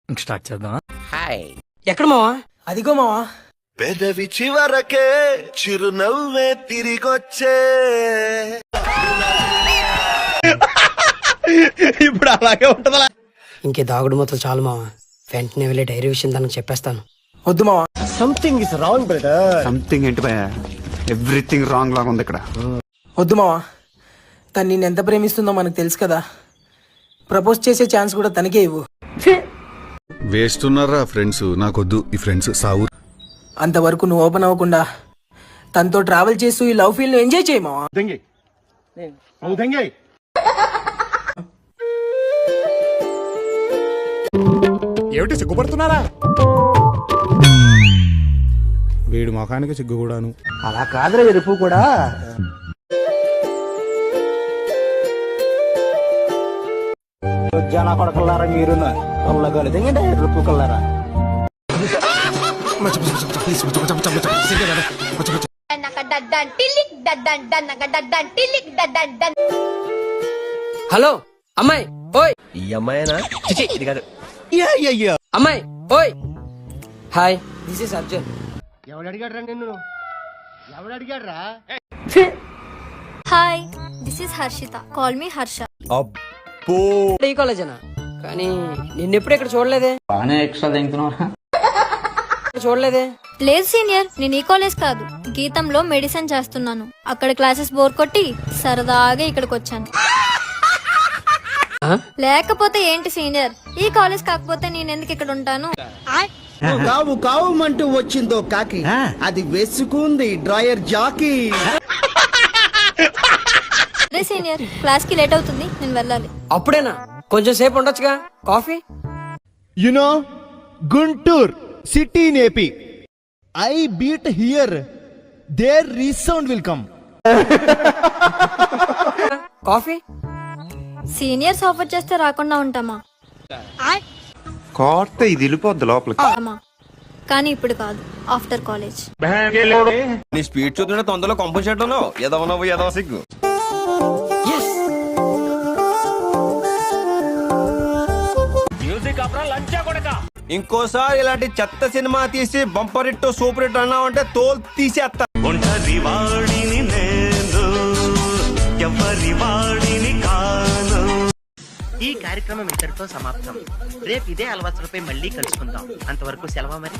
Start చేద్దాం. Hi. ఎక్కడ మావా? అదిగో మావా. పెదవి చివరకే చిరునవ్వే తిరిగొచ్చే. ఇప్పుడు అలాగే ఉంటదా? ఇంకే దాగుడు మొత్తం చాలు మావా. వెంటనే వెళ్ళి డైరీ విషయం తనకు చెప్పేస్తాను. వద్దు మావా. Something is wrong brother. Something ఏంటి భయ? ఎవ్రీథింగ్ రాంగ్ లాగా ఉంది ఇక్కడ. వద్దు మావా. తను నిన్ను ఎంత ప్రేమిస్తుందో మనకు తెలుసు కదా. ప్రపోజ్ చేసే ఛాన్స్ కూడా తనకే ఇవ్వు. వేస్ట్ ఉన్నారా ఫ్రెండ్స్? నాకొద్దు ఈ ఫ్రెండ్స్ సావు. అంతవరకు నువ్వు ఓపెన్ అవ్వకుండా తనతో ట్రావెల్ చేస్తూ ఈ లవ్ ఫీల్ ను ఎంజాయ్ చేయి మావా. ఏమిటి సిగ్గుపడుతున్నారా? వీడి ముఖానికి సిగ్గు కూడాను. అలా కాదురా ఎరుపు కూడా. జన కొడకల్లారా మీరు దిగండి ఎరుపు కల్లారా. హలో అమ్మాయి ఓయ్. ఈ అమ్మాయినా? ఇది కాదు. అమ్మాయి ఓయ్. Hi, this is Arjun. ఎవడు అడిగాడ్రా నిన్ను? ఎవడు అడిగాడ్రా? Hi, this is Harshita. Call me Harsha. ఈ కాలేజేనా? కానీ నిన్నెప్పుడు ఇక్కడ చూడలేదే. చూడలేదే. లేదు సీనియర్, నేను ఈ కాలేజ్ కాదు, గీతంలో మెడిసిన్ చేస్తున్నాను. అక్కడ క్లాసెస్ బోర్ కొట్టి సరదాగా ఇక్కడికి వచ్చాను. లేకపోతే ఏంటి సీనియర్, ఈ కాలేజ్ కాకపోతే నేను ఎందుకు ఇక్కడ ఉంటాను? కావు కావుమంటూ వచ్చిందో కాకి, అది వేసుకుంది డ్రాయర్ జాకీ. అదే సీనియర్, క్లాస్ కి లేట్ అవుతుంది, నేను వెళ్ళాలి. అప్పుడేనా? కొంచెం సేపు ఉండొచ్చుగా. Coffee? You know Guntur city in AP. I beat here, there resound will come. Coffee? Seniors offer చేస్తే రాకుండా ఉంటామా? కోర్త ఇది వెళ్ళిపోద్ది లోపలికి. అమ్మా, కానీ ఇప్పుడు కాదు, ఆఫ్టర్ కాలేజ్. నీ స్పీడ్ చూస్తుంటే తొందరలో కంపోజ్ చేయడంలో ఎదవనవ్వు ఎదవ సిగ్గు. ఇంకోసారి ఇలాంటి చెత్త సినిమా తీసి బంపర్ హిట్ సూపర్ హిట్ అన్నావంటే తోలు తీసేస్తా. ఈ కార్యక్రమం ఇంతటితో సమాప్తం. రేపు ఇదే అలవాట్లపై మళ్ళీ కలుసుకుందాం. అంతవరకు సెలవు మరి.